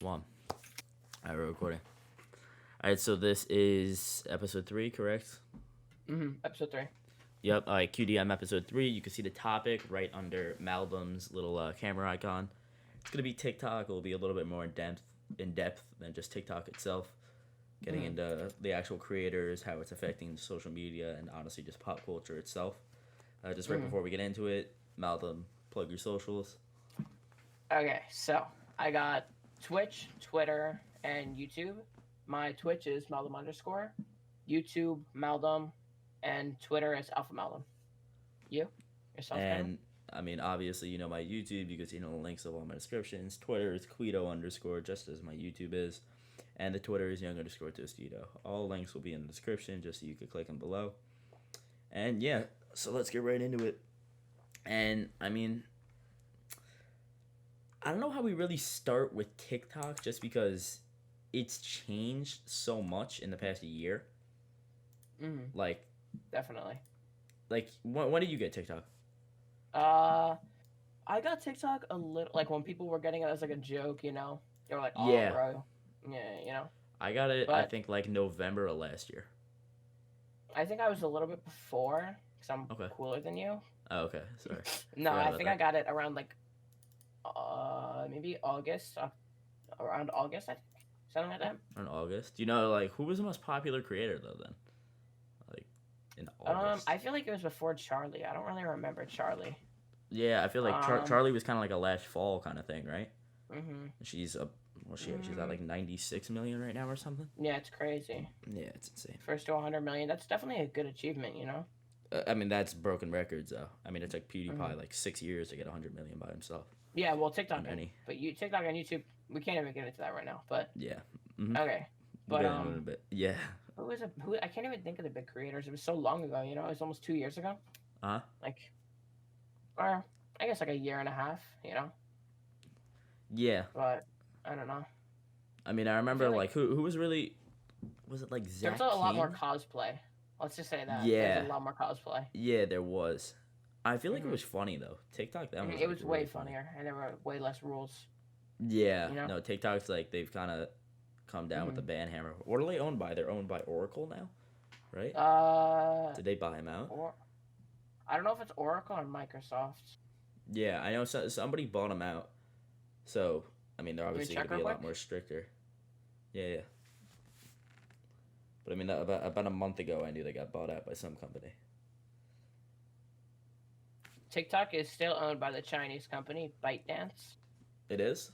One. All right, we're recording. All right, so this is episode 3, correct? Episode 3. Yep. All right, QDM episode 3. You can see the topic right under Maldom's little camera icon. It's gonna be TikTok. It'll be a little bit more in depth than just TikTok itself. Getting into the actual creators, how it's affecting social media, and honestly just pop culture itself. Just right before we get into it, Maldom, plug your socials. Okay, so I got Twitch, Twitter, and YouTube. My Twitch is Maldom underscore, YouTube Maldom, and Twitter is Alpha Maldom. You? Yourself, Cameron? And I mean, obviously, you know my YouTube. You can see the links of all my descriptions. Twitter is Qweeto underscore, just as my YouTube is. And the Twitter is young underscore Tostito. All links will be in the description, just so you could click them below. And yeah, so let's get right into it. And I mean, I don't know how we really start with TikTok, just because it's changed so much in the past year. Like, Definitely. when did you get TikTok? Uh, I got TikTok a little, like when people were getting it as like a joke, They were like, oh, Yeah. bro. Yeah, I got it, I But think, like November of last year. I think I was a little bit before, because I'm Okay. cooler than you. Oh, okay. Sorry. No, Forgot I about think I that. got it around like, maybe August, around August, I think. Something like that. In August. Do you know, like, who was the most popular creator, though, then? Like, in August. I feel like it was before Charlie. I don't really remember Charlie. Yeah, I feel like Um, Charlie was kind of like a last fall kind of thing, right? mhm. She's a, well, she's at Mm, like 96 million right now or something. yeah, it's crazy. Yeah, it's insane. First to 100 million. That's definitely a good achievement. I mean, that's broken records, though. I mean, it's like PewDiePie, Mhm. like 6 years to get 100 million by himself. Yeah, well, TikTok, On any. but TikTok and YouTube, we can't even get into that right now. But Yeah. Mm-hmm. okay, We'll but get into it in a bit. Yeah. who? I can't even think of the big creators. It was so long ago. It was almost 2 years ago. Uh huh. Like, or I guess like a year and a half. Yeah. But I don't know. I mean, I I remember, feel like like, who was really, was it like there was Zach a lot more King? cosplay. Let's just say that there's a Yeah. lot more cosplay. Yeah, there was. I feel like it hmm was funny though. TikTok then was It like was way really funny. funnier, and there were way less rules. Yeah, You know. no, TikTok's like they've kind of come down with the hmm ban hammer. What are they owned by? They're owned by Oracle now, right? Uh, Did they buy them out? or I don't know if it's Oracle or Microsoft. Yeah, I know somebody bought them out. So I mean, they're Let me obviously going check to be real a lot quick. more stricter. Yeah, yeah. But I mean, about a month ago, I knew they got bought out by some company. TikTok is still owned by the Chinese company ByteDance. It is.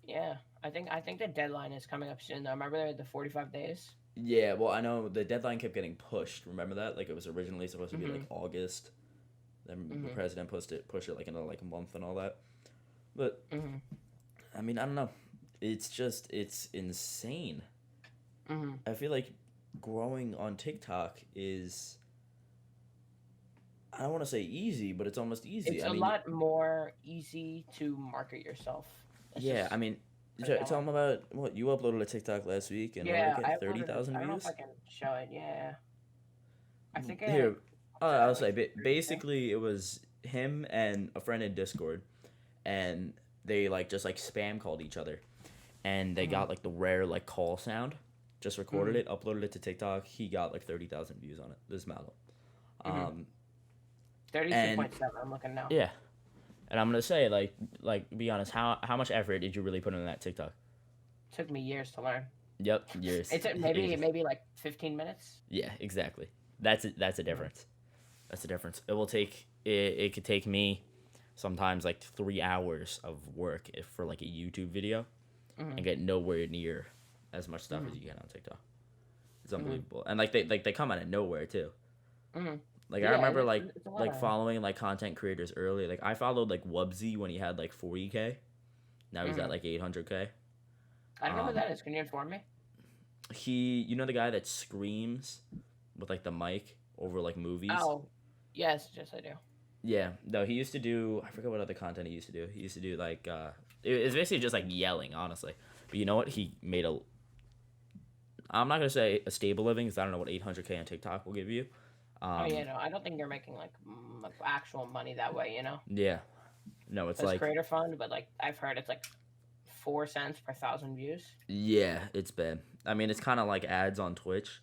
Yeah, I think the deadline is coming up soon. Though. Remember the 45 days. Yeah, well, I know the deadline kept getting pushed. Remember that? Like it was originally supposed to be like Mhm. August. Then the Mhm. president pushed it like another like a month and all that. But Mhm. I mean, I don't know. It's insane. Mhm. I feel like growing on TikTok is, I don't want to say easy, but it's almost easy. It's I a mean, lot more easy to market yourself. Let's yeah, just I mean, put it that tell way. them about what you uploaded a TikTok last week and what did it Yeah, I get? thirty uploaded it. thousand I don't know if I views? can show it. Yeah, I think Here, I'll at say, least 30K. basically, it was him and a friend in Discord, and they like just like spam called each other, and they Mhm. got like the rare like call sound, just recorded Mhm. it, uploaded it to TikTok. He got like 30,000 views on it. This is Mallow. Mhm. Um, and 32.7. I'm looking now. yeah, and I'm gonna say like be honest, how much effort did you really put into that TikTok? Took me years to learn. Yep, years, It took maybe ages. maybe like 15 minutes. Yeah, exactly. That's a Mhm. difference. That's the difference. It will take it could take me sometimes like 3 hours of work for like a YouTube video and Mhm. get nowhere near as much stuff as Mhm. you get on TikTok. It's Mhm. unbelievable. And like they come out of nowhere too. Mhm. Like I Yeah, and remember like it's a lot like of. following like content creators early. Like I followed like Wubsy when he had like 40K. Now he's at Mhm. like 800K. I don't know who Um that is. Can you inform me? he you know the guy that screams with like the mic over like movies? Oh, yes, I do. Yeah, no, he used to do. I forget what other content he used to do. He used to do like it's basically just like yelling, honestly. But you know what? He made a. I'm not gonna say a stable living because I don't know what 800K on TikTok will give you. Oh yeah, Um, no, I don't think you're making like actual money that way. yeah, no, it's That's like Creator Fund, but like I've heard it's like 4 cents per thousand views. Yeah, it's bad. I mean, it's kind of like ads on Twitch,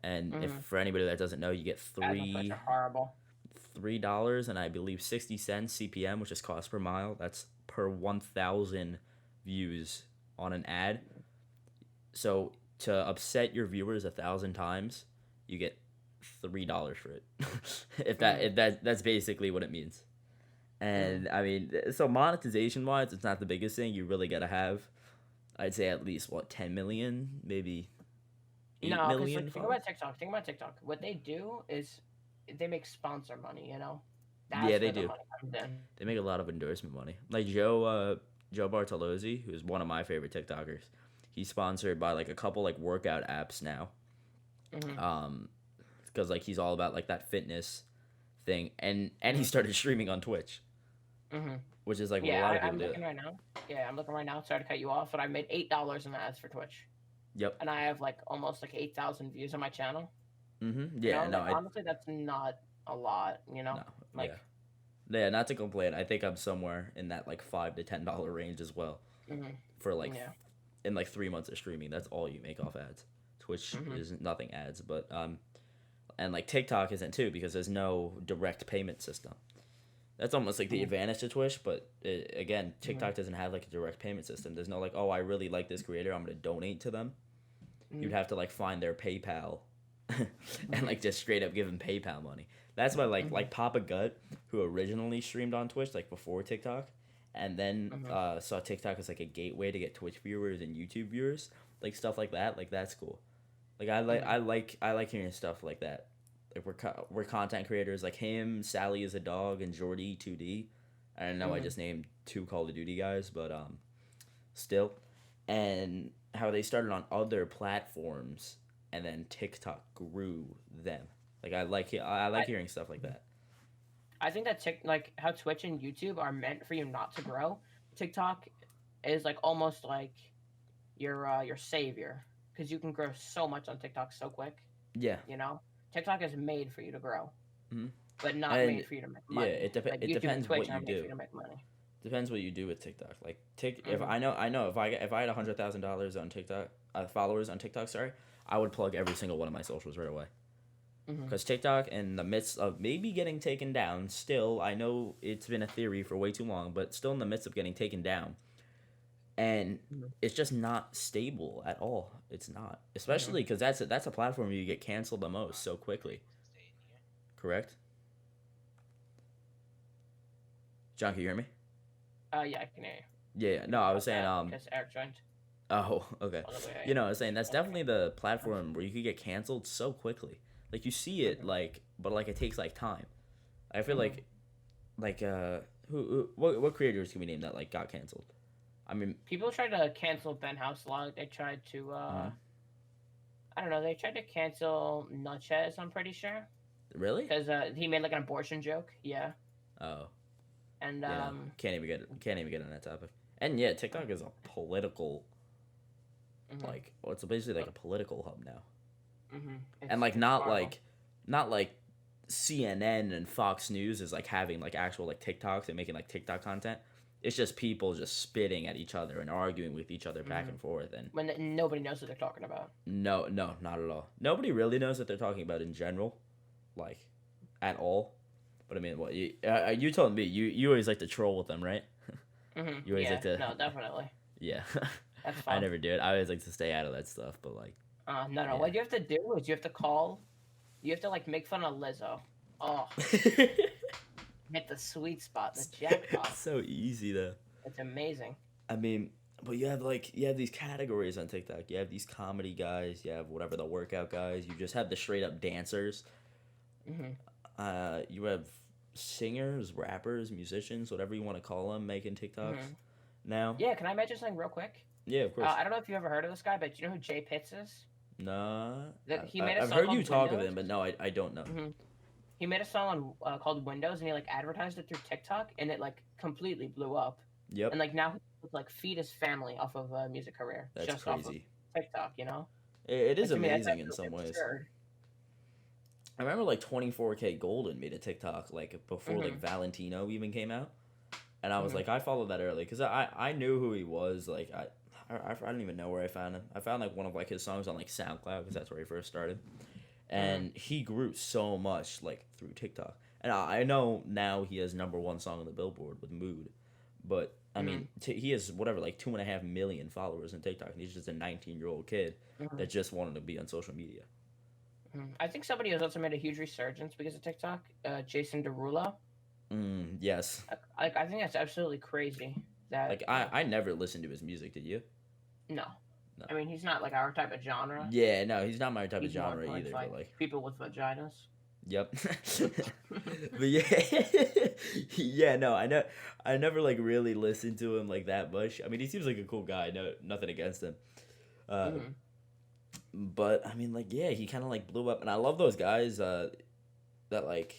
and if Mm-hmm. for anybody that doesn't know, you get Ads on Twitch are horrible. $3 and I believe 60 cents CPM, which is cost per mile. That's per 1,000 views on an ad. So to upset your viewers 1,000 times, you get $3 for it. That's basically what it means. And I mean, so monetization wise, it's not the biggest thing. You really gotta have, I'd say at least 10 million, maybe 8 No, because million. like think about TikTok. Think about TikTok. What they do is they make sponsor money. You know, Yeah, that's they where the do. money comes in. They make a lot of endorsement money. Like Joe Bartolozzi, who's one of my favorite TikTokers. He's sponsored by like a couple like workout apps now. Mm-hmm. Because like he's all about like that fitness thing, and he started streaming on Twitch, Mm-hmm. which is like what a Yeah, lot of I'm people do. looking right now. Yeah, I'm looking right now. Sorry to cut you off, but I made $8 in ads for Twitch, Yep. and I have like almost like 8,000 views on my channel. Yeah. You know, No. like, honestly, that's not a lot. You know, No. like. Yeah. Yeah. Not to complain. I think I'm somewhere in that like $5 to $10 range as well. Mm-hmm. For like Yeah. in like 3 months of streaming, that's all you make off ads. Twitch is nothing ads, but and like TikTok isn't too because there's no direct payment system. That's almost like the advantage to Twitch, but again, TikTok doesn't have like a direct payment system. There's no like, oh, I really like this creator, I'm gonna donate to them. You'd have to like find their PayPal, and like just straight up give them PayPal money. That's why like Papa Gut, who originally streamed on Twitch like before TikTok, and then saw TikTok as like a gateway to get Twitch viewers and YouTube viewers, like stuff like that. Like that's cool. Like I like hearing stuff like that. Like we're content creators like him, Sally is a dog, and Jordy 2D. I don't know. I just named 2 Call of Duty guys, but still, and how they started on other platforms, and then TikTok grew them. Like I like hearing stuff like that. I think that like how Twitch and YouTube are meant for you not to grow. TikTok is like almost like your savior because you can grow so much on TikTok so quick. Yeah. You know, TikTok is made for you to grow, but not And made for you to make money. yeah, it like YouTube depends and Twitch what you are made for do. you to make money. Depends what you do with TikTok. Like if I know if I had $100,000 on TikTok followers on TikTok, sorry, I would plug every single one of my socials right away. Because TikTok, in the midst of maybe getting taken down, still I know it's been a theory for way too long, but still in the midst of getting taken down, and it's just not stable at all. It's not, especially because that's a platform where you get canceled the most so quickly. Correct? John, can you hear me? Yeah, I can hear you. Yeah. No, I was saying because Eric joined. Oh, okay. I was saying that's definitely the platform where you could get canceled so quickly. Like you see it but like it takes like time. I feel like what creators can we name that like got canceled? I mean, people tried to cancel Ben House a lot. They tried to I don't know. They tried to cancel Nutchez. I'm pretty sure. Really? Because he made like an abortion joke. Yeah. Oh. And yeah, can't even get on that topic. And yeah, TikTok is a political like it's basically like a political hub now. And like not like CNN and Fox News is like having like actual like TikToks and making like TikTok content. It's just people just spitting at each other and arguing with each other back and forth, and when nobody knows what they're talking about. No, not at all. Nobody really knows what they're talking about in general, like at all. But I mean, what you told me you always like to troll with them, right? You always like to. No, definitely. Yeah. That's fun. I never do it. I always like to stay out of that stuff, but like. No. Yeah. What you have to do is you have to like make fun of Lizzo. Oh. Hit the sweet spot, the jackpot. It's so easy though. It's amazing. I mean, but you have these categories on TikTok. You have these comedy guys. You have whatever the workout guys. You just have the straight up dancers. You have singers, rappers, musicians, whatever you want to call them, making TikToks now. Yeah, can I mention something real quick? Yeah, of course. I don't know if you've ever heard of this guy, but do you know who Jay Pitts is? Nah. I've heard you talk of him, but no, I don't know. He made a song on called Windows, and he like advertised it through TikTok, and it like completely blew up. Yep. And like now he like feed his family off of a music career. That's just crazy. Off of TikTok, you know. It is like, amazing in some absurd. ways. I remember like 24K Golden made a TikTok like before like Valentino even came out, And I was Mhm. like, I followed that early because I knew who he was. Like I don't even know where I found him. I found like one of like his songs on like SoundCloud because that's where he first started, Mhm. and he grew so much like through TikTok. And I know now he has number one song on the Billboard with Mood, but I mean Mhm. he has whatever like 2.5 million followers in TikTok, and he's just a 19-year-old kid Mhm. that just wanted to be on social media. I think somebody has also made a huge resurgence because of TikTok. Jason Derulo. Yes, I think that's absolutely crazy. That like I never listened to his music. Did you? no, No. I mean he's not like our type of genre. Yeah, no, he's not my type of He's more genre towards either. But like like, people with vaginas. yep. But yeah, yeah, no, I never like really listened to him like that much. I mean, he seems like a cool guy. No, nothing against him. Uh, Mhm. but I mean, like, yeah, he kind of like blew up, and I love those guys. That like,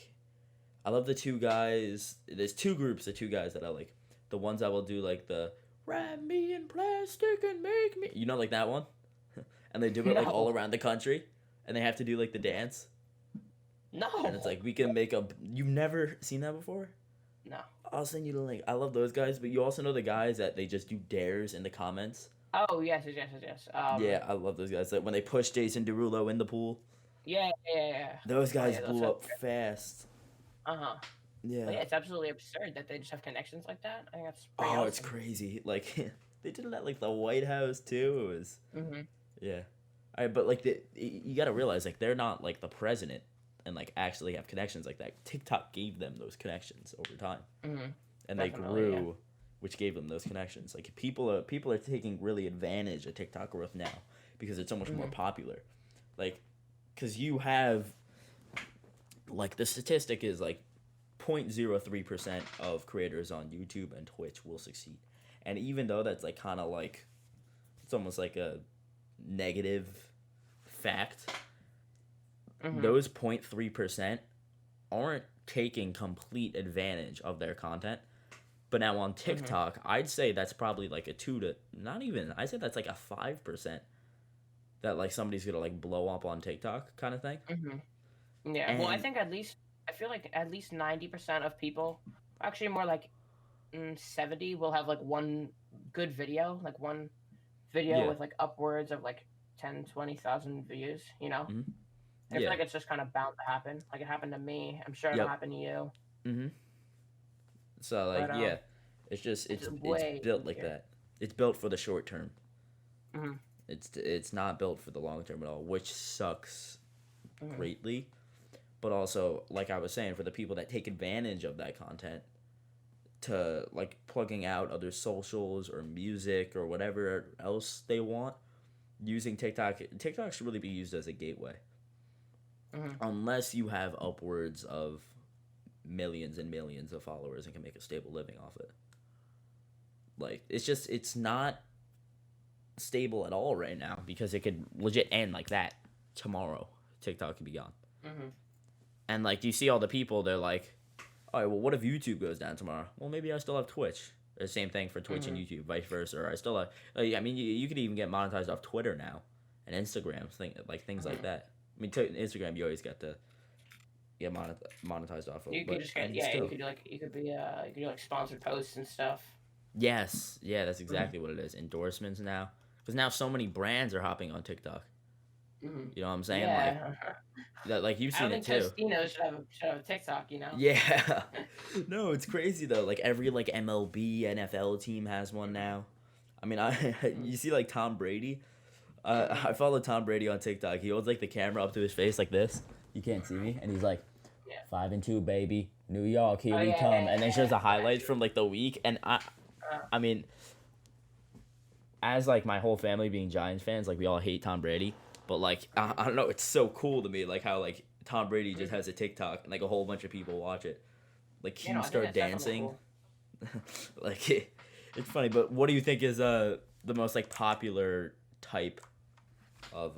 I love the two guys. There's two groups of two guys that I like. The ones that will do like the wrap me in plastic and make me, you know, like that one, and they do it like all No, around the country, and they have to do like the dance, and it's no, like we can make a. You've never seen that before? no. I'll send you the link. I love those guys, but you also know the guys that they just do dares in the comments. Oh yes, yes, yes, yes, yes. Yeah, I love those guys. Like when they push Jason Derulo in the pool, Yeah, yeah, yeah, yeah. those Oh guys yeah, those blew are. up fast. Uh-huh. But Yeah. yeah, it's absolutely absurd that they just have connections like that. I think that's pretty Oh, it's awesome. crazy. Like they did it at like the White House too. It was Mhm. yeah. But like you got to realize like they're not like the president and like actually have connections like that. TikTok gave them those connections over time, Mhm. and they Definitely, yeah. grew, which gave them those connections. Like people are taking really advantage of TikTok growth now because it's so much more Mhm. popular. Like, cause you have like the statistic is like 0.03% of creators on YouTube and Twitch will succeed. And even though that's like kind of like it's almost like a negative fact, Mhm. those 0.3% aren't taking complete advantage of their content. But now on Mhm. TikTok, I'd say that's probably like a 2 to not even, I'd say that's like a 5% that like somebody's going to like blow up on TikTok kind of thing. Mhm. Yeah. Well, I And think at least I feel like at least 90% of people, actually more like 70, will have like one good video, like one video yeah. with like upwards of like 10, 20,000 views. Hmm. I feel Yeah. like it's just kind of bound to happen. Like it happened to me. I'm sure it'll Yep. happen to you. Hmm. So like But yeah, it's just it's it's way built like easier. that. It's built for the short term. Mhm. It's not built for the long term at all, which sucks Mhm. greatly. But also, like I was saying, for the people that take advantage of that content to like plugging out other socials or music or whatever else they want, using TikTok should really be used as a gateway. Mhm. Unless you have upwards of millions and millions of followers and can make a stable living off it. Like it's not stable at all right now because it could legit end like that tomorrow. TikTok could be gone. Mhm. And like you see all the people, they're like, all right, well, what if YouTube goes down tomorrow? Well, maybe I still have Twitch. The same thing for Twitch and Mhm. YouTube, vice versa. Or I still have. I mean, you could even get monetized off Twitter now, and Instagram, things like Mhm. that. I mean, Instagram, you always got to get monetized off of, You could but just I get mean, yeah. You still. could do like you could do like sponsored posts and stuff. Yes, yeah, that's Mhm. exactly what it is. Endorsements now, because now so many brands are hopping on TikTok. Mhm. You know what I'm saying? Like Yeah. that, like you've I don't seen it think too. Tostino should have a TikTok. Yeah. No, it's crazy though. Like every like MLB, NFL team has one Mhm. now. I mean, I Mhm. you see like Tom Brady. Mhm. I follow Tom Brady on TikTok. He holds like the camera up to his face like this. You can't see me, and he's like, Yeah. 5-2, baby, New York, here Oh we yeah, yeah, come, yeah, and then shows yeah. the I got highlights you. from like the week. And Uh, I mean, as like my whole family being Giants fans, like we all hate Tom Brady, but like I don't know, it's so cool to me, like how like Tom Brady just mhm. has a TikTok and like a whole bunch of people watch it. Like You know, Q I think start that's definitely dancing. cool. Like it's funny, but what do you think is the most like popular type of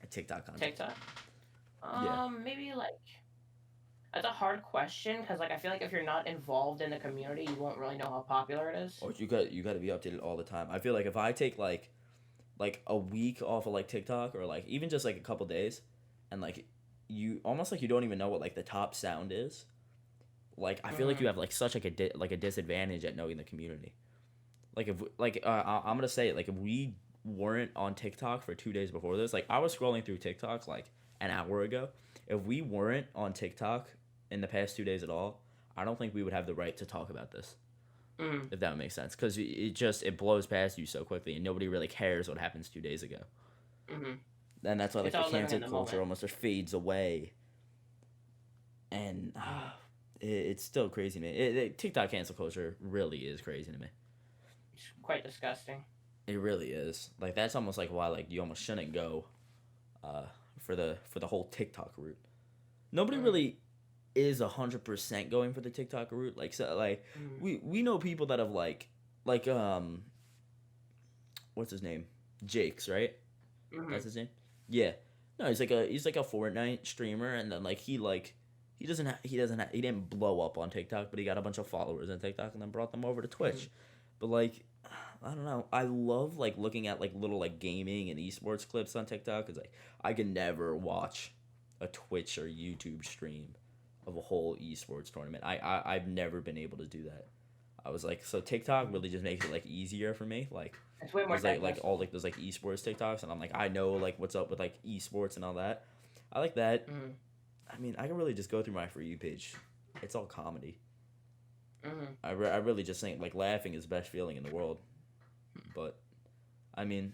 TikTok content? TikTok. Yeah. Maybe like that's a hard question because like I feel like if you're not involved in the community, you won't really know how popular it is. Or you got to be updated all the time. I feel like if I take like a week off of like TikTok or like even just like a couple days, and like you almost like you don't even know what like the top sound is. Like I feel like you have like such like a disadvantage at knowing the community. Like if I'm gonna say it, like if we weren't on TikTok for 2 days before this, like I was scrolling through TikTok like an hour ago. If we weren't on TikTok in the past 2 days at all, I don't think we would have the right to talk about this. If that makes sense, because it blows past you so quickly, and nobody really cares what happens 2 days ago. And that's why like It's the all living cancel in the culture moment. almost just fades away, and it's still crazy to me. TikTok cancel culture really is crazy to me. It's quite disgusting. It really is. Like that's almost like why like you almost shouldn't go, for the whole TikTok route. Nobody really is 100% going for the TikTok route. Like so, like we know people that have like what's his name, Jake's, right? That's his name. Yeah. No, he's like a Fortnite streamer, and then like he he didn't blow up on TikTok, but he got a bunch of followers on TikTok, and then brought them over to Twitch. But like, I don't know. I love like looking at like little like gaming and esports clips on TikTok. Cause like I can never watch a Twitch or YouTube stream of a whole esports tournament. I've never been able to do that. I was like, so TikTok really just makes it like easier for me. Like It's way more there's like digestible. all like those like esports TikToks, and I'm like I know like what's up with like esports and all that. I like that. I mean, I can really just go through my For You page. It's all comedy. I really just think like laughing is the best feeling in the world. But I mean,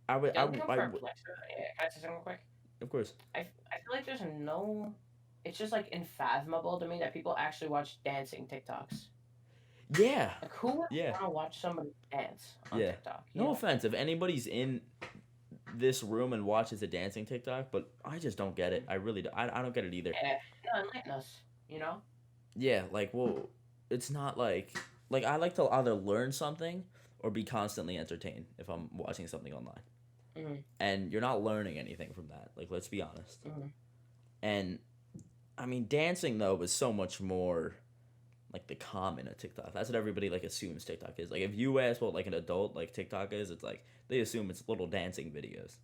I would Can I say something real quick? of course. I feel like there's no. It's just like unfathomable to me that people actually watch dancing TikToks. Yeah. Like who would Yeah. want to watch somebody dance on Yeah. TikTok? No offense if anybody's in this room and watches a dancing TikTok, but I just don't get it. I really do. I don't get it either. Yeah, no, enlighten us. You know. Yeah, like well, it's not like I like to either learn something or be constantly entertained if I'm watching something online. And you're not learning anything from that. Like let's be honest. And I mean, dancing though is so much more like the common of TikTok. That's what everybody like assumes TikTok is. Like if you ask what like an adult like TikTok is, it's like they assume it's little dancing videos.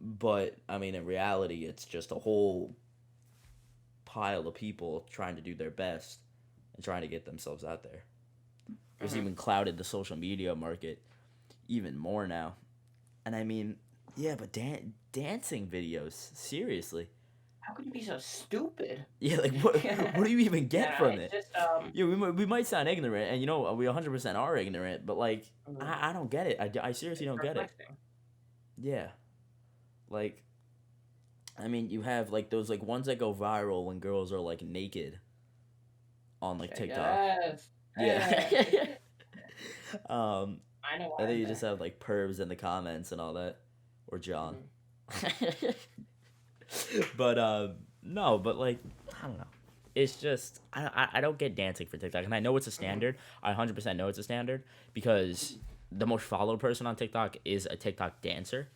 But I mean, in reality, it's just a whole pile of people trying to do their best and trying to get themselves out there. It's even clouded the social media market even more now. And I mean, yeah, but dancing videos, seriously. How could you be so stupid? Yeah, like what do you even get from it? Just, Yeah, we might sound ignorant, and you know we 100% are ignorant, but like I don't get it. I seriously don't get it. Yeah, like I mean you have like those like ones that go viral when girls are like naked on like TikTok. Yes. Yeah. I know. And then you just have like pervs in the comments and all that, or John. But no, but like I don't know. It's just I don't get dancing for TikTok, and I know it's a standard. I 100% know it's a standard because the most followed person on TikTok is a TikTok dancer.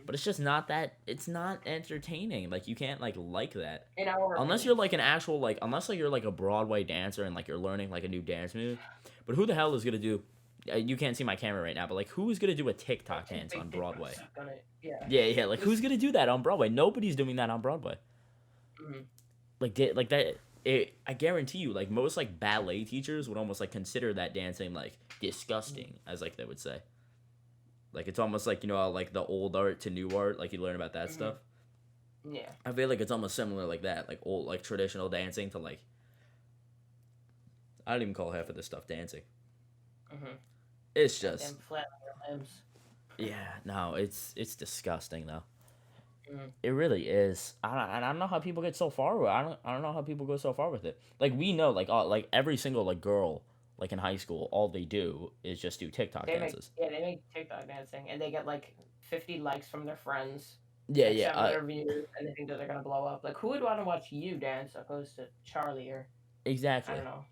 But it's just not that. It's not entertaining. Like you can't like that unless you're like an actual like unless like you're like a Broadway dancer and like you're learning like a new dance move. But who the hell is gonna do? You can't see my camera right now, but like who's gonna do a TikTok dance on Broadway? Yeah. Like who's gonna do that on Broadway? Nobody's doing that on Broadway. Like that. I guarantee you, like most like ballet teachers would almost like consider that dancing like disgusting, as like they would say. Like it's almost like like the old art to new art, like you learn about that stuff. Yeah. I feel like it's almost similar like that, like old like traditional dancing to like. I don't even call half of this stuff dancing. It's just. Them flat limbs. Yeah, no, it's disgusting though. It really is. I don't know how people get so far with it. I don't know how people go so far with it. Like we know, like every single like girl like in high school, all they do is just do TikTok dances. They make TikTok dancing, and they get like 50 likes from their friends. Yeah. Their views, and they think that they're gonna blow up. Like, who would want to watch you dance opposed to Charlie or? Exactly. I don't know.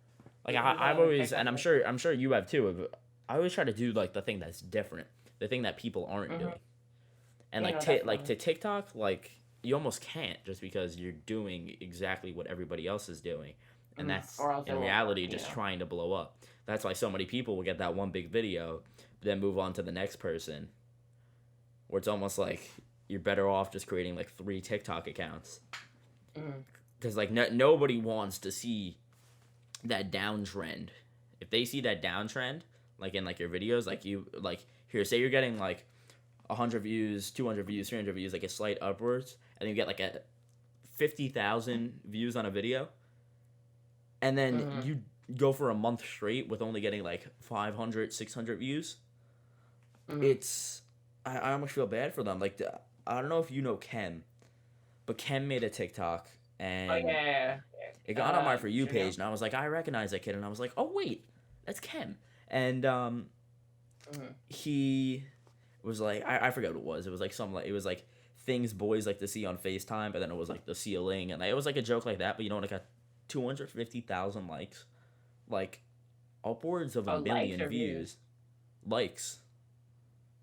Like I've always, and I'm sure you have too. I always try to do like the thing that's different, the thing that people aren't doing, and to TikTok, like you almost can't just because you're doing exactly what everybody else is doing. And that's in reality just trying to blow up. That's why so many people will get that one big video, then move on to the next person. Where it's almost like you're better off just creating like 3 TikTok accounts. because like nobody wants to see that downtrend. If they see that downtrend, like in like your videos, like you like here, say you're getting like 100 views, 200 views, 300 views, like a slight upwards, and then you get like a 50,000 views on a video, and then you go for a month straight with only getting like 500, 600 views. It's I almost feel bad for them. Like I don't know if you know Ken, but Ken made a TikTok and it got on my For You page, and I was like, I recognize that kid, and I was like, oh wait, that's Ken, and he was like, I forget what it was. It was like some like it was like things boys like to see on FaceTime, but then it was like the ceiling, and it was like a joke like that. But you know, it got 250,000 likes, like upwards of a million views, likes,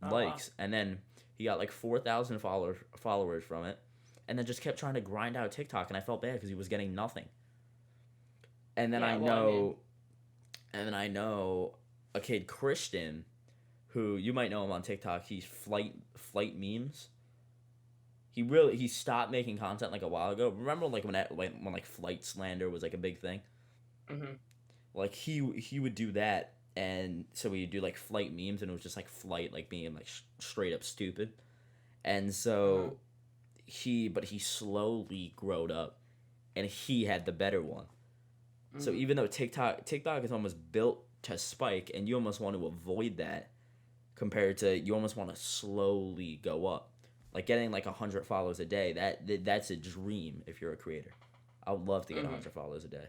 and then he got like 4,000 followers from it, and then just kept trying to grind out TikTok, and I felt bad because he was getting nothing. And then I know a kid, Christian, who you might know him on TikTok. He's flight memes. He stopped making content like a while ago. Remember like when like flight slander was like a big thing? Like he would do that, and so he'd do like flight memes, and it was just like flight like being like straight up stupid. And so he slowly growed up, and he had the better one. So even though TikTok is almost built to spike, and you almost want to avoid that, compared to you almost want to slowly go up. Like getting like 100 followers a day, that's a dream if you're a creator. I would love to get 100 followers a day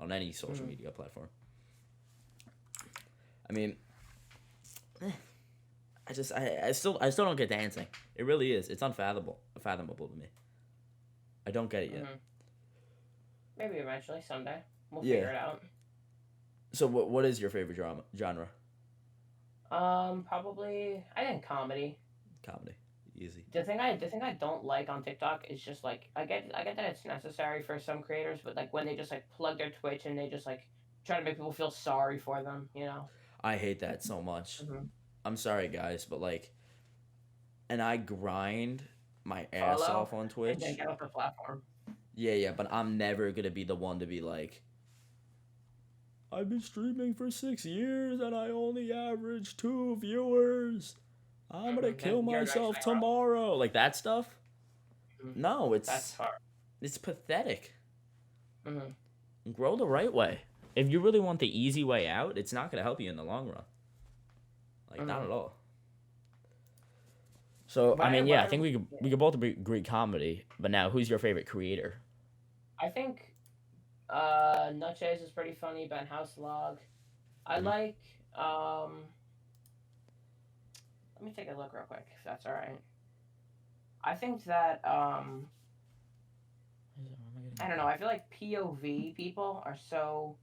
on any social media platform. I mean, I still don't get dancing. It really is. It's unfathomable to me. I don't get it yet. Maybe eventually, someday. We'll figure it out. So what is your favorite genre? Probably I think comedy. Comedy, easy. The thing I don't like on TikTok is just like I get that it's necessary for some creators, but like when they just like plug their Twitch and they just like try to make people feel sorry for them, you know. I hate that so much. I'm sorry, guys, but like, and I grind my ass off on Twitch. And then get off the platform. Yeah, but I'm never gonna be the one to be like, I've been streaming for 6 years and I only average 2 viewers. I'm gonna kill myself tomorrow. Like that stuff. No, it's pathetic. Grow the right way. If you really want the easy way out, it's not gonna help you in the long run. Like not at all. So I mean, yeah, I think we could both agree comedy. But now, who's your favorite creator? I think Nutchase is pretty funny. Ben Houselog. I like. Let me take a look real quick, if that's all right. I think that I don't know. I feel like POV people are so.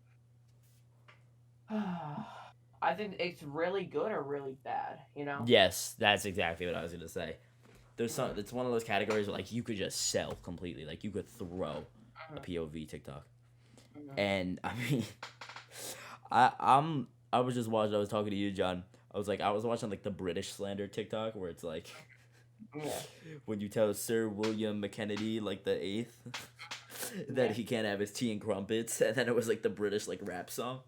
I think it's really good or really bad, you know? Yes, that's exactly what I was gonna say. There's some. It's one of those categories where like you could just sell completely. Like you could throw a POV TikTok, and I mean, I was just watching. I was talking to you, John. I was watching like the British slander TikTok where it's like, when you tell Sir William McKennedy like the 8th that he can't have his tea and crumpets, and then it was like the British like rap song.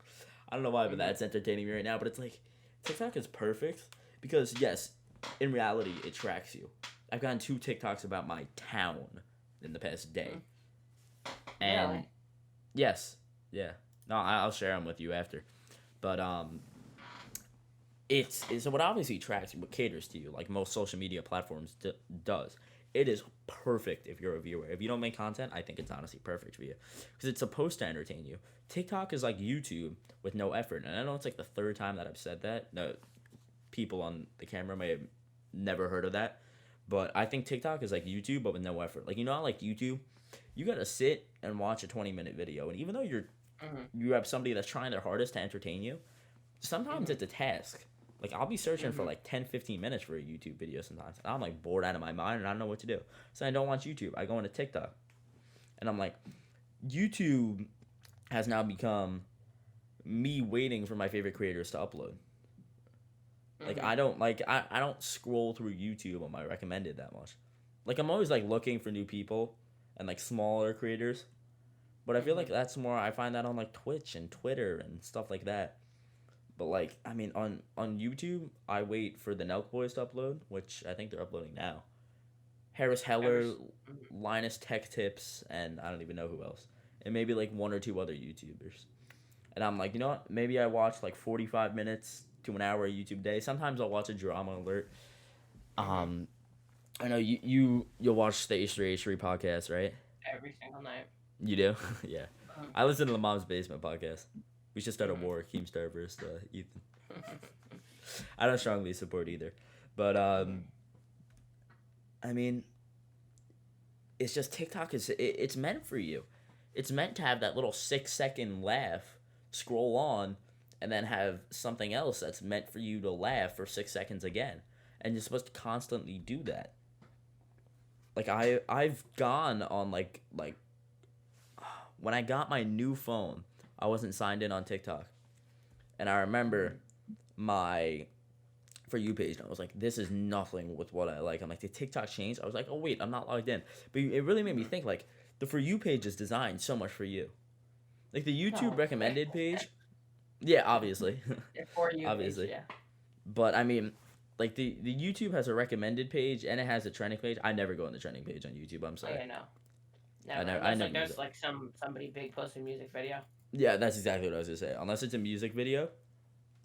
I don't know why, but that's entertaining me right now. But it's like, TikTok is perfect because, yes, in reality, it tracks you. I've gotten 2 TikToks about my town in the past day. And, really? Yes. Yeah. No, I'll share them with you after. But, so what obviously tracks you, what caters to you, like most social media platforms does. It is perfect if you're a viewer. If you don't make content, I think it's honestly perfect for you. Because it's supposed to entertain you. TikTok is like YouTube with no effort. And I know it's like the 3rd time that I've said that. No, people on the camera may have never heard of that. But I think TikTok is like YouTube, but with no effort. Like, you know how like YouTube, you got to sit and watch a 20-minute video. And even though you have somebody that's trying their hardest to entertain you, sometimes it's a task. Like, I'll be searching for, like, 10, 15 minutes for a YouTube video sometimes. And I'm, like, bored out of my mind, and I don't know what to do. So I don't watch YouTube. I go into TikTok. And I'm like, YouTube has now become me waiting for my favorite creators to upload. Like, I don't scroll through YouTube on my recommended that much. Like, I'm always, like, looking for new people and, like, smaller creators. But I feel like that's more. I find that on like Twitch and Twitter and stuff like that. But like, I mean, on YouTube, I wait for the Nelk Boys to upload, which I think they're uploading now. Harris Heller, Linus Tech Tips, and I don't even know who else, and maybe like one or two other YouTubers. And I'm like, you know what? Maybe I watch like 45 minutes to an hour a YouTube day. Sometimes I'll watch a drama alert. I know you'll watch the H3 podcast, right? Every single night. You do? Yeah. I listen to the Mom's Basement podcast. We should start a war, Keemstar versus Ethan. I don't strongly support either, but I mean, it's just TikTok it's meant for you. It's meant to have that little 6-second laugh, scroll on, and then have something else that's meant for you to laugh for 6 seconds again, and you're supposed to constantly do that. Like I've gone on like when I got my new phone, I wasn't signed in on TikTok, and I remember my For You page, and I was like, this is nothing with what I like. I'm like, did TikTok change? I was like, oh wait, I'm not logged in. But it really made me think, like, the For You page is designed so much for you. Like the YouTube recommended page, yeah, obviously. For You obviously. page, yeah. But I mean, like the YouTube has a recommended page and it has a trending page. I never go on the trending page on YouTube. I'm sorry. Oh, yeah, no. Never. I never Like, there's use it. like somebody big posting a music video. Yeah, that's exactly what I was gonna say. Unless it's a music video,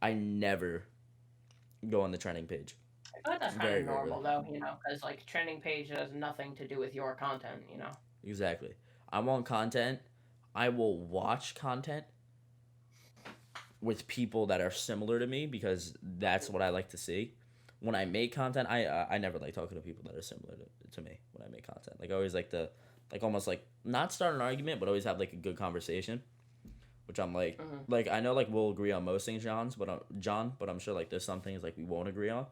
I never go on the trending page. I feel like that's kind of normal though, you know, because like trending page has nothing to do with your content, you know. Exactly. I want content. I will watch content with people that are similar to me because that's what I like to see. When I make content, I never like talking to people that are similar to me when I make content. Like I always like to almost like not start an argument, but always have like a good conversation. Which I'm like, like I know like we'll agree on most things, John, but I'm sure like there's some things like we won't agree on,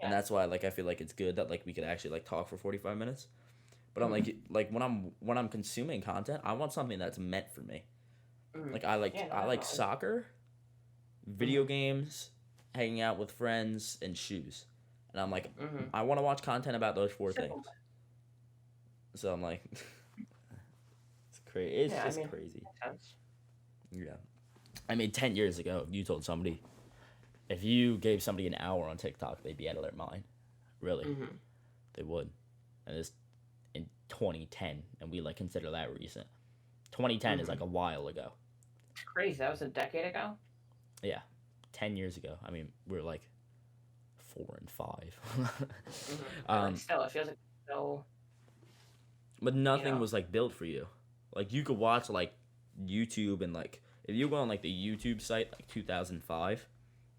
and that's why like I feel like it's good that like we could actually like talk for 45 minutes. But I'm like when I'm consuming content, I want something that's meant for me. Like I like soccer, video games, hanging out with friends, and shoes, and I'm like I want to watch content about those four things. So I'm like, it's crazy. It's just crazy. Yeah. I mean, 10 years ago, if you told somebody, if you gave somebody an hour on TikTok, they'd be out of their mind. Really. They would. And it's in 2010, and we, like, consider that recent. 2010 is, like, a while ago. It's crazy. That was a decade ago? Yeah. 10 years ago. I mean, we were, like, 4 and 5. Like, still, it feels like so... But nothing was, like, built for you. Like, you could watch, like, YouTube and like if you go on like the YouTube site like 2005,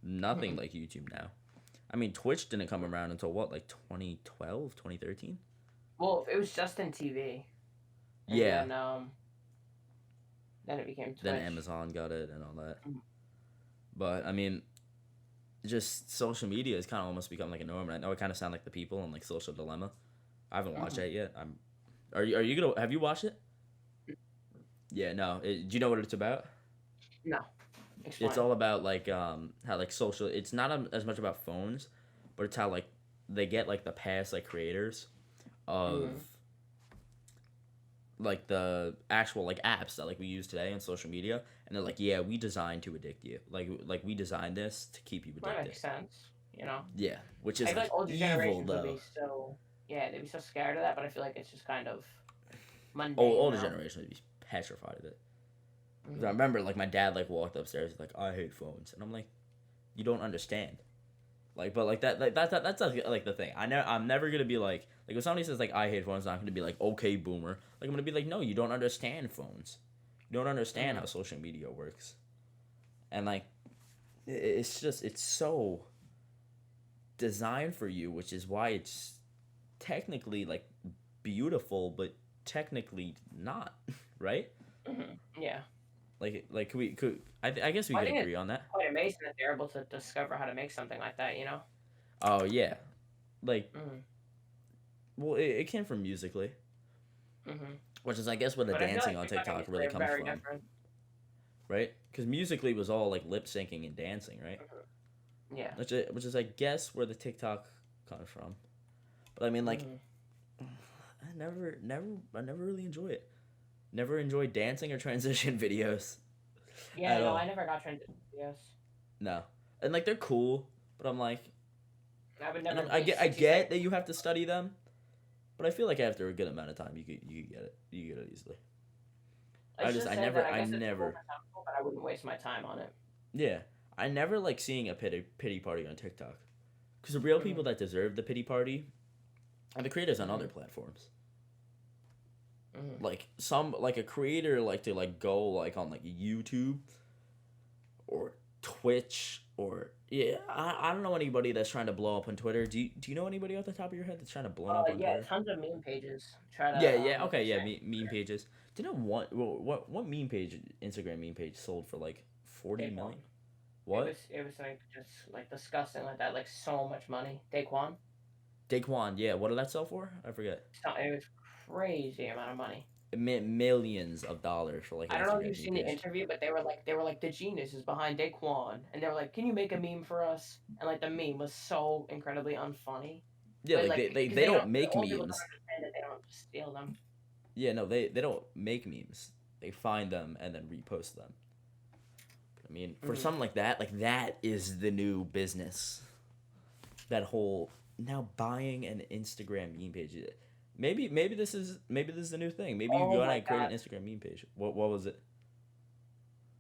nothing like YouTube now. I mean, Twitch didn't come around until what, like 2012, 2013? Well, it was just in TV. Yeah. Then it became Twitch. Then Amazon got it and all that. But I mean, just social media has kind of almost become like a norm. And I know it kind of sound like The People and like Social Dilemma. I haven't watched that yet. Are you gonna have you watched it? Yeah, no. Do you know what it's about? No. Explain. It's all about like how like social. It's not as much about phones, but it's how like they get like the past like creators of like the actual like apps that like we use today on social media, and they're like, yeah, we designed to addict you. Like we designed this to keep you addicted. That makes sense. You know. Yeah, which is I feel like older evil generations though. would be so they'd be so scared of that, but I feel like it's just kind of mundane. Older generation would be petrified of it. I remember like my dad like walked upstairs like, I hate phones, and I'm like, you don't understand. Like, but like that's like the thing. I'm never gonna be like when somebody says like I hate phones, I'm not gonna be like, okay, boomer. Like I'm gonna be like, no, you don't understand phones. You don't understand how social media works. And like it's so designed for you, which is why it's technically like beautiful, but technically not, right? Yeah. Like I guess we could agree on that. Quite amazing that they're able to discover how to make something like that, you know? Oh yeah, like, well, it came from Musically, which is I guess where the dancing on TikTok really comes from, different. Right? Because Musically was all like lip syncing and dancing, right? Yeah. Which is I guess where the TikTok comes from, but I mean like, I never really enjoy it. Never enjoyed dancing or transition videos Yeah, at no, all. I never got transition videos. No, and like they're cool, but I'm like, I would and never I waste get I 60 get seconds. that you have to study them, but I feel like after a good amount of time, you could get it. You could get it easily. Let's just say that I I guess it's cool never, for some people, but I wouldn't waste my time on it. yeah, I never like seeing a pity party on TikTok, because the real Mm-hmm. people that deserve the pity party are the creators on Mm-hmm. other platforms. Mm-hmm. Like like a creator like to like go like on like YouTube or Twitch or yeah, I don't know anybody that's trying to blow up on Twitter. Do you know anybody off the top of your head that's trying to blow up on Yeah, Twitter? tons of meme pages try Yeah, to yeah, okay, yeah, expand meme pages. Do you know what meme page Instagram meme page sold for like 40 Daquan. million? What? It was like just like disgusting like that, like so much money. Daquan. Daquan, yeah, what did that sell for? I forget. It was crazy amount of money. It meant millions of dollars for like I an don't know if Instagram you've meme seen the page. interview, but they were like the genius is behind Daquan, and they were like, "Can you make a meme for us?" And like the meme was so incredibly unfunny, Yeah, but like like because they they don't don't, make old people don't memes. understand that they don't just steal them. Yeah, no, they don't make memes. They find them and then repost them. I mean, for Mm-hmm. something like that is the new business. That whole now buying an Instagram meme page. Maybe this is the new thing. Maybe you Oh go out my and create god. an Instagram meme page. What was it?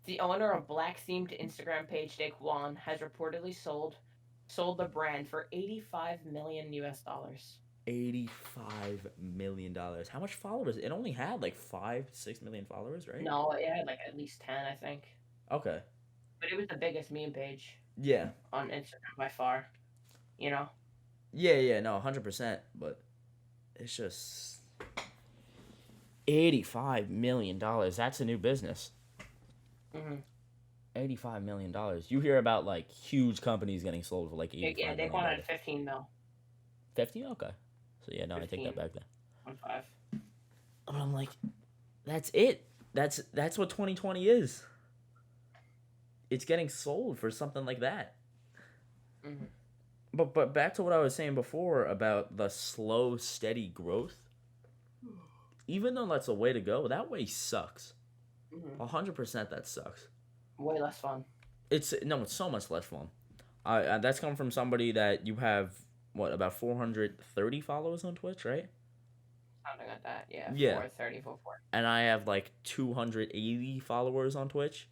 The owner of black themed Instagram page Daquan has reportedly sold the brand for 85 million US dollars. $85 million. How much followers? It only had like 5-6 million followers, right? No, it had like at least 10, I think. Okay. But it was the biggest meme page Yeah. on Instagram by far. You know? Yeah. No, 100%. But it's just $85 million. That's a new business. Mm-hmm. $85 million. You hear about like huge companies getting sold for like Yeah, $85 Daquan million. had 15 mil. 50? Okay. So yeah, no, I take 15. that back then. 1.5. But I'm like, that's it. That's what 2020 is. It's getting sold for something like that. Mm-hmm. But back to what I was saying before about the slow, steady growth. Even though that's a way to go, that way sucks. Mm-hmm. 100% that sucks. Way less fun. It's so much less fun. That's come from somebody that you have what about 430 followers on Twitch, right? Something like that. Yeah. Yeah. 430, 440. And I have like 280 followers on Twitch,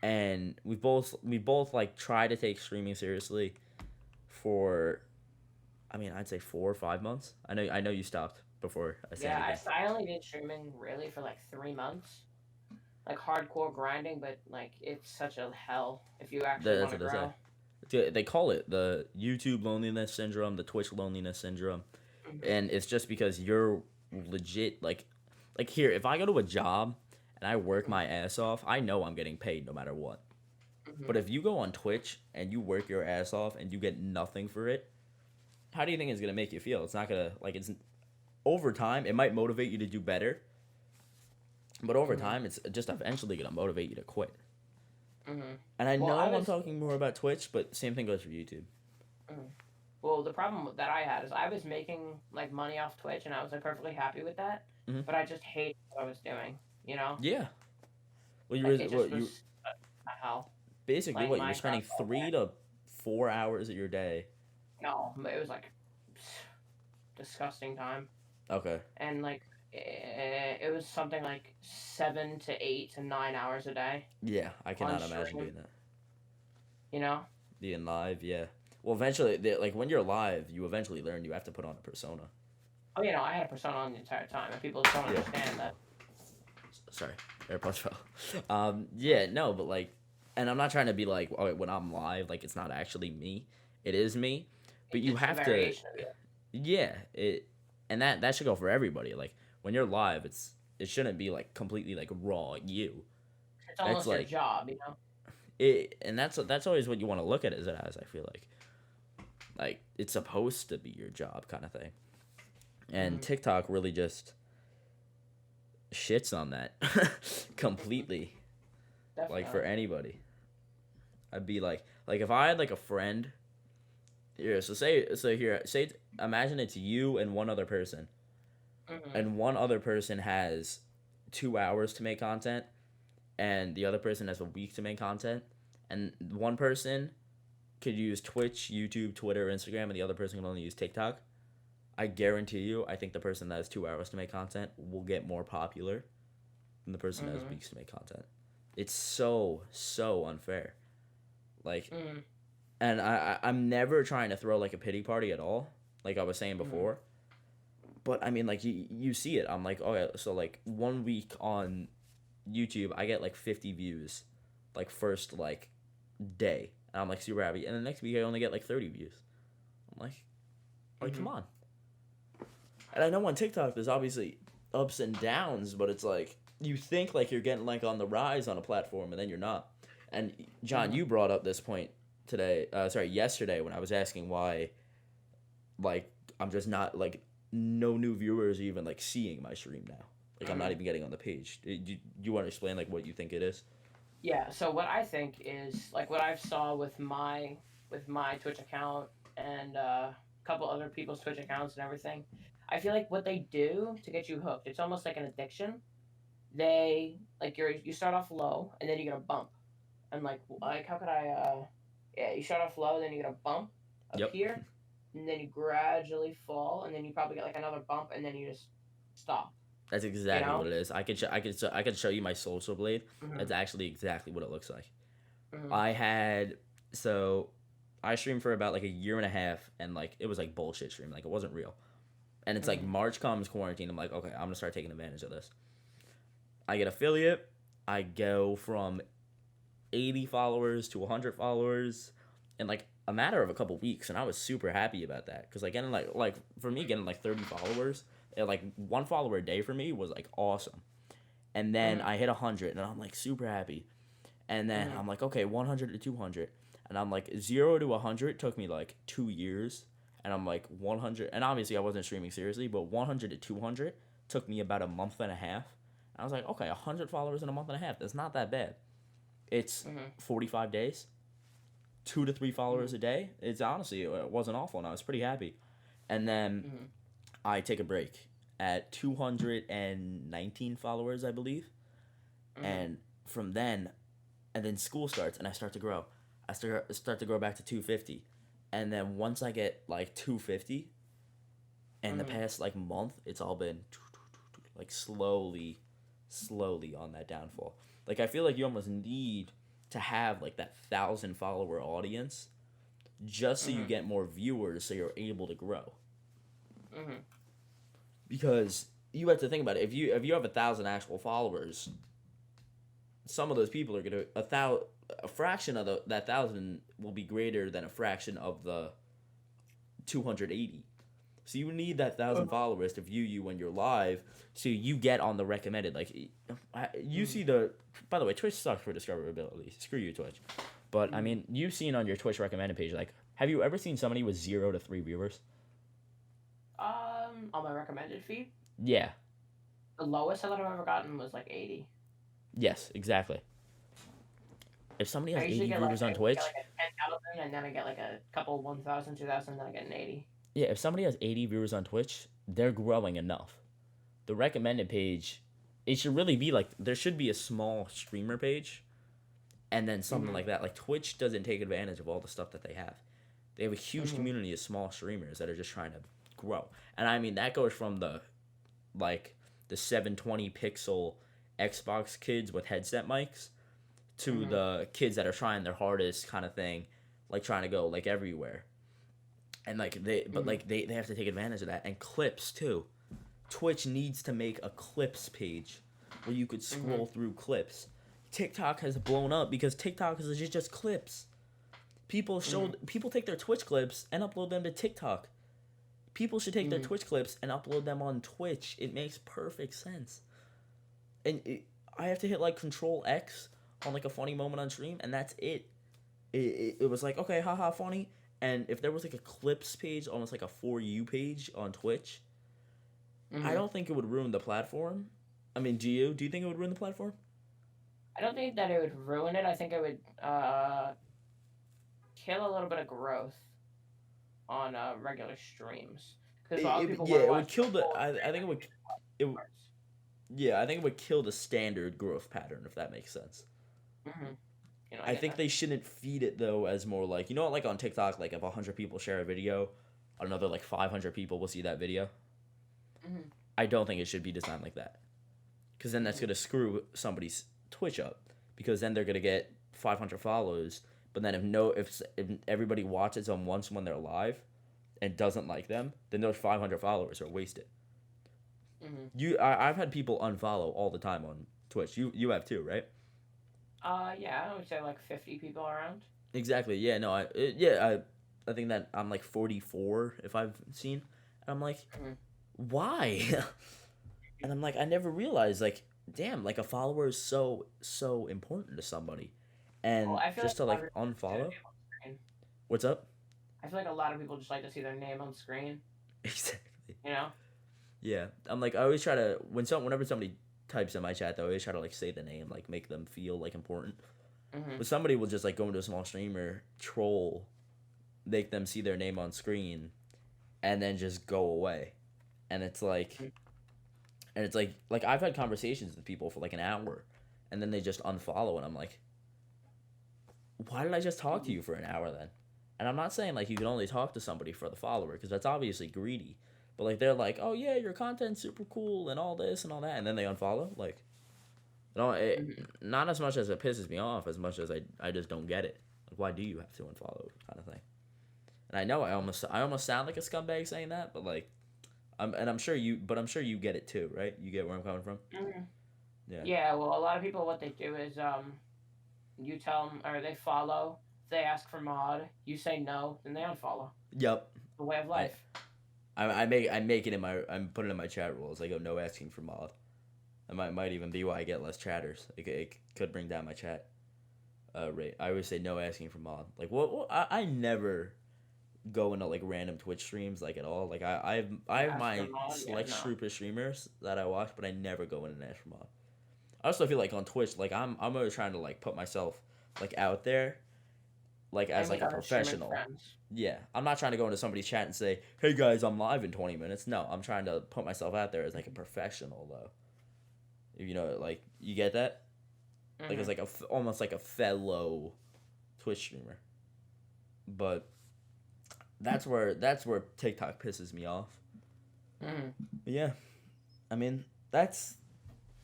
and we both like try to take streaming seriously for, I mean, I'd say 4 or 5 months. I know you stopped before I said Yeah, anything. I only did streaming really for like 3 months. Like hardcore grinding, but like it's such a hell if you actually That's want to what I say. grow. They call it the YouTube loneliness syndrome, the Twitch loneliness syndrome, Mm-hmm. and it's just because you're legit like here. If I go to a job and I work my ass off, I know I'm getting paid no matter what. Mm-hmm. But if you go on Twitch and you work your ass off and you get nothing for it, how do you think it's gonna make you feel? It's not gonna it's over time. It might motivate you to do better, but over time, it's just eventually gonna motivate you to quit. Mm-hmm. And I Well, know I I'm was- talking more about Twitch, but same thing goes for YouTube. Well, the problem that I had is I was making like money off Twitch, and I was like perfectly happy with that. Mhm. But I just hated what I was doing. You know, Yeah. Well, you like, were it just was a hell. basically playing what you were Minecraft spending all 3 to 4 hours of your day. No, it was like disgusting time, Okay. and like it was something like 7 to 8 to 9 hours a day. Yeah, I cannot On imagine stream. doing that. You know. Being live, yeah. Well, eventually, like when you're live, you eventually learn you have to put on a persona. Oh, you know, I had a persona on the entire time, and people just don't Yeah. understand that. Sorry, AirPods fell. Yeah, no, but like, and I'm not trying to be like, oh, when I'm live, like it's not actually me. It is me, but It's you just a have to. variation of it. Yeah, and that should go for everybody. Like when you're live, it shouldn't be like completely like raw you. It's almost your like- job, you know. And that's always what you want to look at it as. I feel like it's supposed to be your job kind of thing, and Mhm. TikTok really just shits on that completely. Definitely. Like for anybody, I'd be like if I had like a friend here, say imagine it's you and one other person, Mhm. and one other person has 2 hours to make content, and the other person has a week to make content, and one person could use Twitch, YouTube, Twitter, Instagram, and the other person can only use TikTok, I guarantee you, I think the person that has 2 hours to make content will get more popular than the person that has weeks to make content. It's so unfair. Like, and I'm never trying to throw like a pity party at all, like I was saying before. But I mean, like you see it. I'm like, okay, so like 1 week on YouTube, I get like 50 views, like first like day, and I'm like super happy. And the next week, I only get like 30 views. I'm like, come on. And I know on TikTok, there's obviously ups and downs, but it's like you think like you're getting like on the rise on a platform, and then you're not. And John, you brought up this point yesterday when I was asking why, like, I'm just not like no new viewers even like seeing my stream now. Like I'm not even getting on the page. Do you want to explain like what you think it is? Yeah. So what I think is like what I've saw with my Twitch account and a couple other people's Twitch accounts and everything. I feel like what they do to get you hooked, it's almost like an addiction. They like you start off low and then you get a bump, and like how could I? Yeah, you start off low, then you get a bump up here, and then you gradually fall, and then you probably get like another bump, and then you just stop. That's exactly what it is. I could show you my social blade. That's actually exactly what it looks like. I streamed for about like a year and a half, and like it was like bullshit stream, like it wasn't real. And it's like March comes, quarantine. I'm like, okay, I'm gonna start taking advantage of this. I get affiliate. I go from 80 followers to 100 followers in like a matter of a couple weeks, and I was super happy about that because like getting like for me getting like 30 followers, like 1 follower a day for me was like awesome. And then I hit 100, and I'm like super happy. And then I'm like, okay, 100 to 200, and I'm like 0 to 100 took me like 2 years. And I'm like 100, and obviously I wasn't streaming seriously, but 100 to 200 took me about a month and a half. And I was like, okay, 100 followers in a month and a half, that's not that bad. It's 45 days, 2 to 3 followers a day. It's honestly, it wasn't awful, and I was pretty happy. And then I take a break at 219 followers, I believe. And from then, and then school starts, and I start to grow. I start to grow back to 250. And then once I get like 250, and the past like month, it's all been like slowly on that downfall. Like I feel like you almost need to have like that 1,000 follower audience just so you get more viewers, so you're able to grow. Because you have to think about it. If you have 1,000 actual followers, some of those people are gonna a fraction of that 1,000 will be greater than a fraction of the 280. So you need that 1,000 followers to view you when you're live, so you get on the recommended. Like you see by the way, Twitch sucks for discoverability. Screw you, Twitch. But I mean, you've seen on your Twitch recommended page. Like, have you ever seen somebody with 0 to 3 viewers? On my recommended feed. Yeah. The lowest I've ever gotten was like 80. Yes, exactly. If somebody has 80 viewers on Twitch, I get like 10,000, and then I get like a couple 1,000, 2,000, then I get an 80. Yeah, if somebody has 80 viewers on Twitch, they're growing enough. The recommended page, it should really be like, there should be a small streamer page, and then something like that. Like, Twitch doesn't take advantage of all the stuff that they have. They have a huge community of small streamers that are just trying to grow. And I mean, that goes from the 720 pixel Xbox kids with headset mics to the kids that are trying their hardest kind of thing, like trying to go like everywhere. And like they have to take advantage of that. And clips too. Twitch needs to make a clips page where you could scroll through clips. TikTok has blown up because TikTok is just clips. People take their Twitch clips and upload them to TikTok. People should take their Twitch clips and upload them on Twitch. It makes perfect sense. And I have to hit like Control X on like a funny moment on stream, and that's it. It was like, okay, haha, funny. And if there was like a clips page, almost like a For You page on Twitch, I don't think it would ruin the platform. I mean, do you think it would ruin the platform? I don't think that it would ruin it. I think it would kill a little bit of growth on regular streams. Because a lot of people it would kill the. I think it would. Yeah, I think it would kill the standard growth pattern if that makes sense. Mm-hmm. I I get think that. they shouldn't feed it though as more like like on TikTok, like if 100 people share a video, another like 500 people will see that video. Mm-hmm. I don't think it should be designed like that, because then that's Mm-hmm. gonna screw somebody's Twitch up, because then they're gonna get 500 followers, but then if everybody watches them once when they're live and doesn't like them, then those 500 followers are wasted. Mm-hmm. I've had people unfollow all the time on Twitch. You have too, right? Yeah, I would say like 50 people around. Exactly. Yeah. No. I think that I'm like 44 if I've seen. And I'm like, Mm-hmm. why? And I'm like, I never realized, like, damn, like a follower is so important to somebody, Well, and I feel like just to a lot like of people see their unfollow. name on screen. What's up? I feel like a lot of people just like to see their name on screen. Exactly. You know? Yeah. I'm like, I always try to whenever somebody types in my chat, though, I always try to like say the name, like make them feel like important. Mm-hmm. But somebody will just like go into a small streamer, troll, make them see their name on screen, and then just go away. And it's like, I've had conversations with people for like an hour, and then they just unfollow, and I'm like, why did I just talk to Mm-hmm. you for an hour then? And I'm not saying like you can only talk to somebody for the follower, because that's obviously greedy. But like they're like, oh yeah, your content's super cool and all this and all that, and then they unfollow. Like, Mm-hmm. not as much as it pisses me off, as much as I just don't get it. Like, why do you have to unfollow, kind of thing? And I know I almost sound like a scumbag saying that, but like I'm sure you get it too, right? You get where I'm coming from. Mm-hmm. Yeah. Yeah, well, a lot of people, what they do is you tell them, or they follow, they ask for mod, you say no, then they unfollow. Yep. The way of I life. I make it in my I'm putting it in my chat rules. I go no asking for mod. It might even be why I get less chatters. It could bring down my chat rate. I always say no asking for mod. Like I never go into like random Twitch streams like at all. Like I have Ask for my mod, yeah, select no. group of streamers that I watch, but I never go in and ask for mod. I also feel like on Twitch, like I'm always trying to like put myself like out there, like And as with like a other streamers' professional. friends. Yeah, I'm not trying to go into somebody's chat and say, "Hey guys, I'm live in 20 minutes." No, I'm trying to put myself out there as like a professional though. If you know, like you get that, like Mm-hmm. as like almost like a fellow Twitch streamer. But that's where TikTok pisses me off. Mm-hmm. But yeah, I mean that's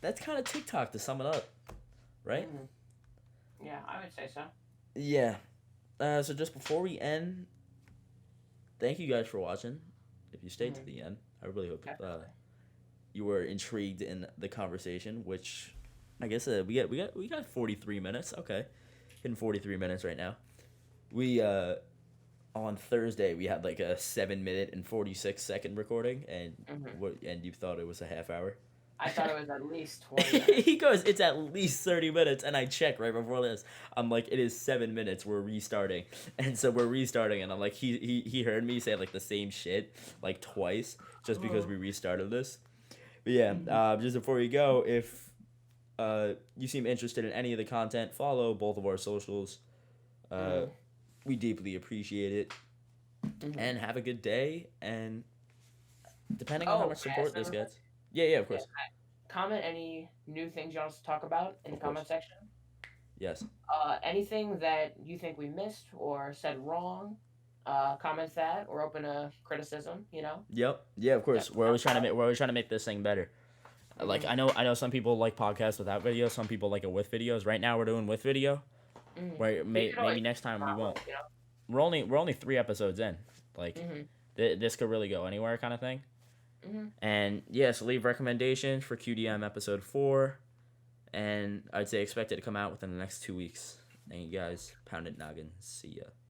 kind of TikTok to sum it up, right? Mm-hmm. Yeah, I would say so. Yeah. So just before we end, thank you guys for watching. If you stayed to Mm-hmm. the end, I really hope Definitely. you were intrigued in the conversation. Which I guess we got 43 minutes. Okay, hitting 43 minutes right now. We on Thursday we had like a 7 minute and 46 second recording, and Mm-hmm. you thought it was a half hour. I thought it was at least 20 minutes. He goes, it's at least 30 minutes. And I check right before this. I'm like, it is 7 minutes. We're restarting. And so we're restarting. And I'm like, he heard me say like the same shit like twice just because we restarted this. But yeah, Mm-hmm. just before we go, if you seem interested in any of the content, follow both of our socials. Mm-hmm. We deeply appreciate it. Mm-hmm. And have a good day. And depending on how Oh, much can I support ask this something? gets. Yeah, of Yeah. course. Comment any new things you want us to talk about in the Of course. comment section. Yes. Anything that you think we missed or said wrong, comment that or open a criticism. Yep. Yeah, of course. Definitely help out. We're always trying to make this thing better. Like Mm-hmm. I know some people like podcasts without video. Some people like it with videos. Right now we're doing with video. Mm-hmm. Where We can always maybe next time we not won't. with. We're only 3 episodes in. Like Mm-hmm. this could really go anywhere, kind of thing. Mm-hmm. And yes, leave recommendations for QDM episode 4, and I'd say expect it to come out within the next 2 weeks. Thank you guys. Pound it noggin. See ya.